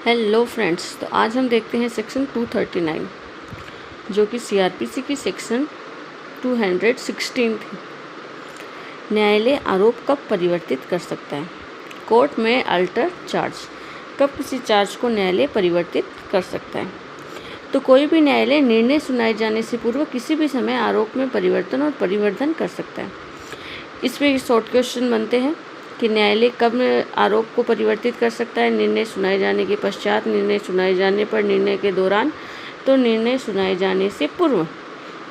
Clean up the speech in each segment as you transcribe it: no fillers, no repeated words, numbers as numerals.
Hello friends, तो आज हम देखते हैं सेक्शन 239 जो कि सीआरपीसी की सेक्शन 216 थी। न्यायालय आरोप कब परिवर्तित कर सकता है? कोर्ट में अल्टर चार्ज। कब किसी चार्ज को न्यायालय परिवर्तित कर सकता है? तो कोई भी न्यायालय निर्णय सुनाए जाने से पूर्व किसी भी समय आरोप में परिवर्तन और परिवर्धन कर सकता है। इसमें शॉर्ट क्वेश्चन बनते हैं कि न्यायालय कब आरोप को परिवर्तित कर सकता है? निर्णय सुनाए जाने के पश्चात, निर्णय सुनाए जाने पर, निर्णय के दौरान। तो निर्णय सुनाए जाने से पूर्व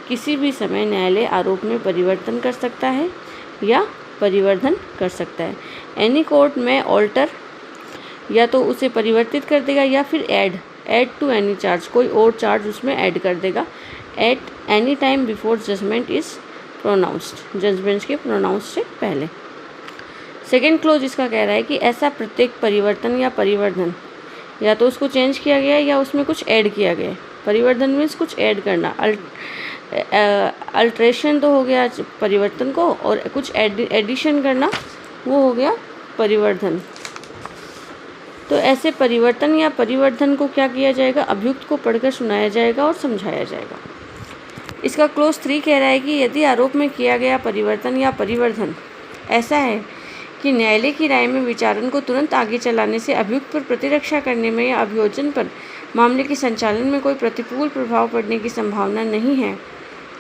किसी भी समय न्यायालय आरोप में परिवर्तन कर सकता है या परिवर्धन कर सकता है। एनी कोर्ट में ऑल्टर, या तो उसे परिवर्तित कर देगा या फिर ऐड टू एनी चार्ज, कोई और चार्ज उसमें ऐड कर देगा at any time before judgement is pronounced, judgement के प्रोनाउंस से पहले। सेकेंड क्लोज इसका कह रहा है कि ऐसा प्रत्येक परिवर्तन या परिवर्धन, या तो उसको चेंज किया गया या उसमें कुछ ऐड किया गया। परिवर्धन मीन्स कुछ ऐड करना, अल्ट्रेशन तो हो गया परिवर्तन को, और कुछ एडिशन करना वो हो गया परिवर्धन। तो ऐसे परिवर्तन या परिवर्धन को क्या किया जाएगा? अभियुक्त को पढ़कर सुनाया जाएगा और समझाया जाएगा। इसका क्लोज 3 कह रहा है कि यदि आरोप में किया गया परिवर्तन या परिवर्धन ऐसा है कि न्यायालय की राय में विचारण को तुरंत आगे चलाने से अभियुक्त पर प्रतिरक्षा करने में या अभियोजन पर मामले के संचालन में कोई प्रतिकूल प्रभाव पड़ने की संभावना नहीं है,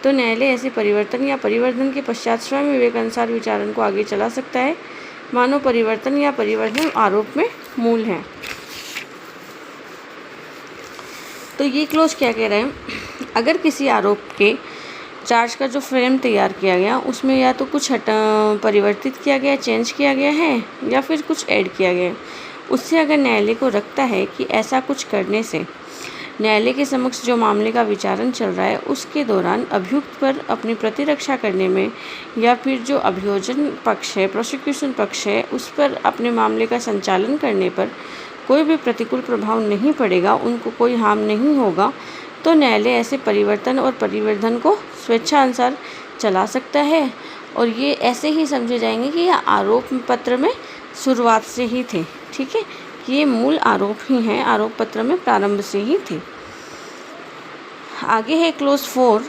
तो न्यायालय ऐसे परिवर्तन या परिवर्धन के पश्चात स्वयं विवेकानुसार विचारण को आगे चला सकता है, मानो परिवर्तन या परिवर्धन आरोप में मूल है। तो ये क्लोज क्या कह रहे हैं? अगर किसी आरोप के चार्ज का जो फ्रेम तैयार किया गया उसमें या तो कुछ परिवर्तित किया गया, चेंज किया गया है, या फिर कुछ ऐड किया गया है, उससे अगर न्यायालय को लगता है कि ऐसा कुछ करने से न्यायालय के समक्ष जो मामले का विचारण चल रहा है उसके दौरान अभियुक्त पर अपनी प्रतिरक्षा करने में, या फिर जो अभियोजन पक्ष है, प्रोसिक्यूशन पक्ष है, उस पर अपने मामले का संचालन करने पर कोई भी प्रतिकूल प्रभाव नहीं पड़ेगा, उनको कोई हार्म नहीं होगा, तो न्यायालय ऐसे परिवर्तन और परिवर्धन को स्वेच्छानुसार चला सकता है। और ये ऐसे ही समझे जाएंगे कि यह आरोप पत्र में शुरुआत से ही थे, ठीक है, कि ये मूल आरोप ही हैं, आरोप पत्र में प्रारंभ से ही थे। आगे है क्लोज 4,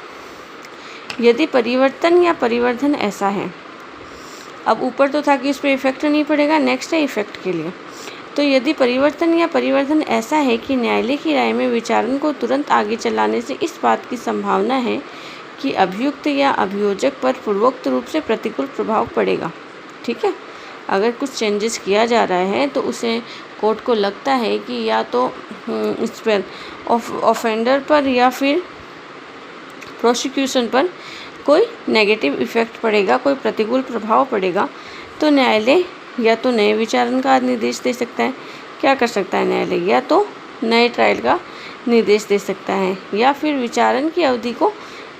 यदि परिवर्तन या परिवर्धन ऐसा है। अब ऊपर तो था कि इस पर इफेक्ट नहीं पड़ेगा, नेक्स्ट है इफेक्ट के लिए। तो यदि परिवर्तन या परिवर्धन ऐसा है कि न्यायालय की राय में विचारण को तुरंत आगे चलाने से इस बात की संभावना है कि अभियुक्त या अभियोजक पर पूर्वोक्त रूप से प्रतिकूल प्रभाव पड़ेगा, ठीक है, अगर कुछ चेंजेस किया जा रहा है तो उसे कोर्ट को लगता है कि या तो इस पर ऑफेंडर पर या फिर प्रोसिक्यूशन पर कोई नेगेटिव इफेक्ट पड़ेगा, कोई प्रतिकूल प्रभाव पड़ेगा, तो न्यायालय या तो नए विचारण का निर्देश दे सकता है। क्या कर सकता है न्यायालय? या तो नए ट्रायल का निर्देश दे सकता है, या फिर विचारण की अवधि को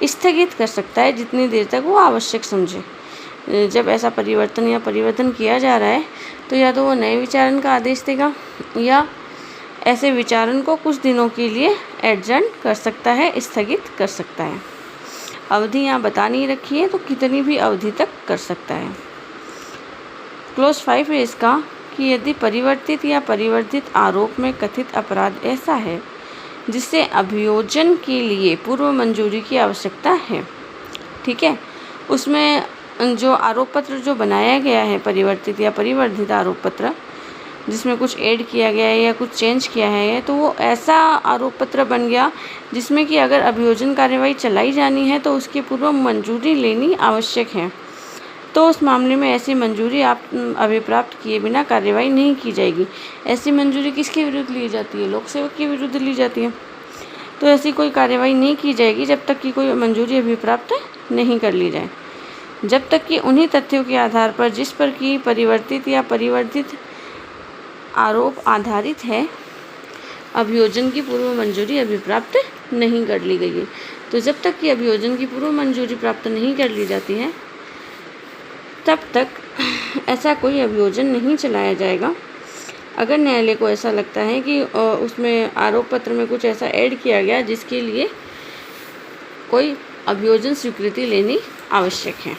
स्थगित कर सकता है जितनी देर तक वो आवश्यक समझे। जब ऐसा परिवर्तन या परिवर्तन किया जा रहा है तो या तो वो नए विचारण का आदेश देगा या ऐसे विचारण को कुछ दिनों के लिए एडजर्न कर सकता है, स्थगित कर सकता है। अवधि यहाँ बता नहीं रखी है, तो कितनी भी अवधि तक कर सकता है। क्लोज 5 है इसका कि यदि परिवर्तित या परिवर्तित आरोप में कथित अपराध ऐसा है जिससे अभियोजन के लिए पूर्व मंजूरी की आवश्यकता है, ठीक है, उसमें जो आरोप पत्र जो बनाया गया है परिवर्तित या परिवर्धित आरोप पत्र, जिसमें कुछ ऐड किया गया है या कुछ चेंज किया है, तो वो ऐसा आरोप पत्र बन गया जिसमें कि अगर अभियोजन कार्यवाही चलाई जानी है तो उसकी पूर्व मंजूरी लेनी आवश्यक है। तो उस मामले में ऐसी मंजूरी आप अभिप्राप्त किए बिना कार्यवाही नहीं की जाएगी। ऐसी मंजूरी किसके विरुद्ध ली जाती है? लोक सेवक के विरुद्ध ली जाती है। तो ऐसी कोई कार्यवाही नहीं की जाएगी जब तक कि कोई मंजूरी अभिप्राप्त नहीं कर ली जाए, जब तक कि उन्हीं तथ्यों के आधार पर जिस पर कि परिवर्तित या परिवर्तित आरोप आधारित है अभियोजन की पूर्व मंजूरी अभिप्राप्त नहीं कर ली गई है। तो जब तक कि अभियोजन की पूर्व मंजूरी प्राप्त नहीं कर ली जाती है तब तक ऐसा कोई अभियोजन नहीं चलाया जाएगा। अगर न्यायालय को ऐसा लगता है कि उसमें आरोप पत्र में कुछ ऐसा ऐड किया गया जिसके लिए कोई अभियोजन स्वीकृति लेनी आवश्यक है।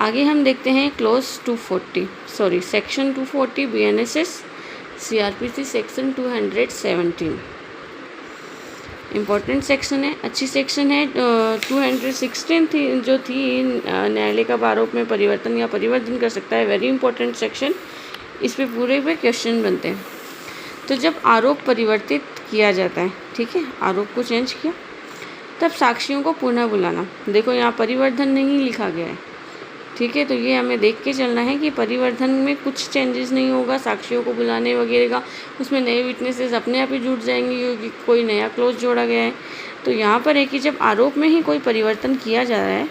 आगे हम देखते हैं close 240 section 240 BNSS CRPC section 217 important section है, अच्छी सेक्शन है। 216 थी जो थी, न्यायालय कब आरोप में परिवर्तन या परिवर्धन कर सकता है, वेरी इंपॉर्टेंट सेक्शन। इस पे पूरे पे क्वेश्चन बनते हैं। तो जब आरोप परिवर्तित किया जाता है, ठीक है, आरोप को चेंज किया, तब साक्षियों को पुनः बुलाना। देखो यहाँ परिवर्धन नहीं लिखा गया है, ठीक है, तो ये हमें देख के चलना है कि परिवर्धन में कुछ चेंजेस नहीं होगा, साक्षियों को बुलाने वगैरह का, उसमें नए विटनेसेस अपने आप ही जुड़ जाएंगे क्योंकि कोई नया क्लोज जोड़ा गया है। तो यहाँ पर है कि जब आरोप में ही कोई परिवर्तन किया जा रहा है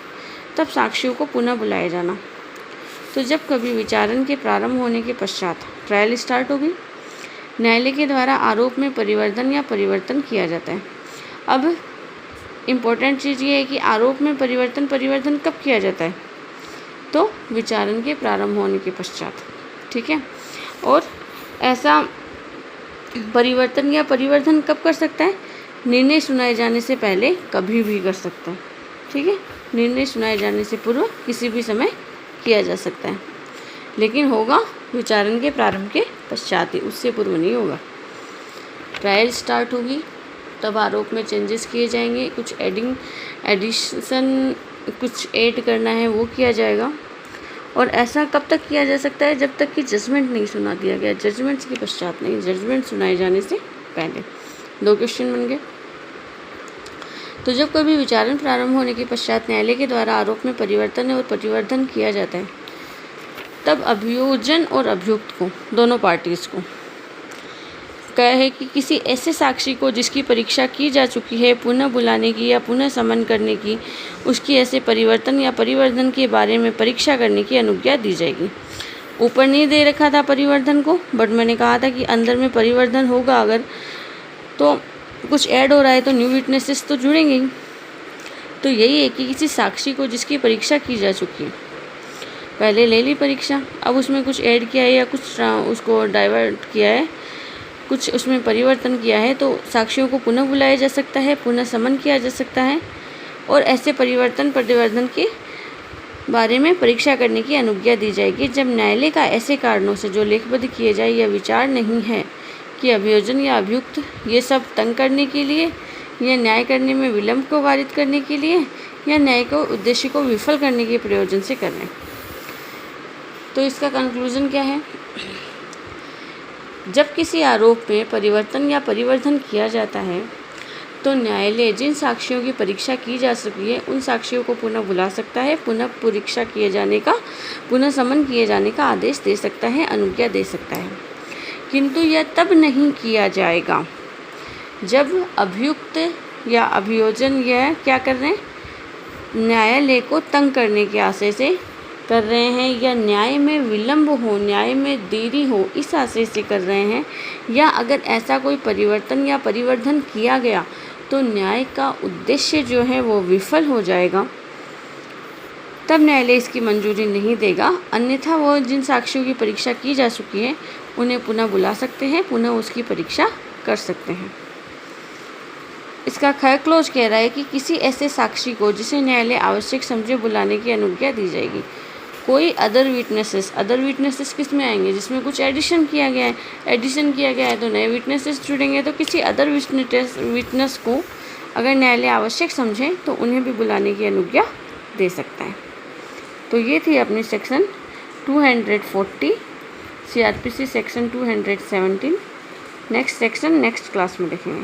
तब साक्षियों को पुनः बुलाया जाना। तो जब कभी विचारण के प्रारंभ होने के पश्चात ट्रायल स्टार्ट होगी, न्यायालय के द्वारा आरोप में परिवर्तन या परिवर्तन किया जाता है। अब इम्पोर्टेंट चीज़ ये है कि आरोप में परिवर्तन कब किया जाता है, तो विचारण के प्रारंभ होने के पश्चात, ठीक है। और ऐसा परिवर्तन या परिवर्तन कब कर सकता है, निर्णय सुनाए जाने से पहले कभी भी कर सकता है, ठीक है। निर्णय सुनाए जाने से पूर्व किसी भी समय किया जा सकता है, लेकिन होगा विचारण के प्रारंभ के पश्चात ही, उससे पूर्व नहीं होगा। ट्रायल स्टार्ट होगी तब आरोप में चेंजेस किए जाएंगे, कुछ एडिशन कुछ ऐड करना है वो किया जाएगा। और ऐसा कब तक किया जा सकता है, जब तक कि जजमेंट नहीं सुना दिया गया, जजमेंट्स के पश्चात नहीं, जजमेंट सुनाए जाने से पहले। 2 क्वेश्चन बन गए। तो जब कभी विचारण प्रारंभ होने के पश्चात न्यायालय के द्वारा आरोप में परिवर्तन और परिवर्धन किया जाता है, तब अभियोजन और अभियुक्त को, दोनों पार्टीज को कहा है कि किसी ऐसे साक्षी को जिसकी परीक्षा की जा चुकी है पुनः बुलाने की या पुनः समन करने की, उसकी ऐसे परिवर्तन या परिवर्धन के बारे में परीक्षा करने की अनुज्ञा दी जाएगी। ऊपर नहीं दे रखा था परिवर्धन को, बट मैंने कहा था कि अंदर में परिवर्धन होगा अगर तो कुछ ऐड हो रहा है तो न्यू विटनेसेस तो जुड़ेंगे ही। तो यही है कि किसी साक्षी को जिसकी परीक्षा की जा चुकी है, पहले ले ली परीक्षा, अब उसमें कुछ ऐड किया है या कुछ उसको डाइवर्ट किया है, कुछ उसमें परिवर्तन किया है, तो साक्षियों को पुनः बुलाया जा सकता है, पुनः समन किया जा सकता है और ऐसे परिवर्तन परिवर्धन के बारे में परीक्षा करने की अनुज्ञा दी जाएगी जब न्यायालय का ऐसे कारणों से जो लेखबद्ध किए जाए यह विचार नहीं है कि अभियोजन या अभियुक्त ये सब तंग करने के लिए या न्याय करने में विलंब को वारित करने के लिए या न्याय को उद्देश्य को विफल करने के प्रयोजन से कर रहे हैं। तो इसका कंक्लूजन क्या है, जब किसी आरोप में परिवर्तन या परिवर्धन किया जाता है तो न्यायालय जिन साक्षियों की परीक्षा की जा सकी है उन साक्षियों को पुनः बुला सकता है, पुनः परीक्षा किए जाने का, पुनः समन किए जाने का आदेश दे सकता है, अनुज्ञा दे सकता है। किंतु यह तब नहीं किया जाएगा जब अभियुक्त या अभियोजन यह क्या कर रहे हैं, न्यायालय को तंग करने के आशय से कर रहे हैं या न्याय में विलंब हो, न्याय में देरी हो, इस आशय से कर रहे हैं, या अगर ऐसा कोई परिवर्तन या परिवर्धन किया गया तो न्याय का उद्देश्य जो है वो विफल हो जाएगा, तब न्यायालय इसकी मंजूरी नहीं देगा। अन्यथा वो जिन साक्षियों की परीक्षा की जा चुकी है उन्हें पुनः बुला सकते हैं, पुनः उसकी परीक्षा कर सकते हैं। इसका ख क्लोज कह रहा है कि किसी ऐसे साक्षी को जिसे न्यायालय आवश्यक समझे बुलाने की अनुज्ञा दी जाएगी। कोई अदर विटनेसेस किस में आएंगे, जिसमें कुछ एडिशन किया गया है, एडिशन किया गया है तो नए विटनेसेस जुड़ेंगे, तो किसी अदर विटनेस को अगर न्यायालय आवश्यक समझे तो उन्हें भी बुलाने की अनुज्ञा दे सकता है। तो ये थी अपनी section 240 CRPC section 217। Next section next class में देखेंगे।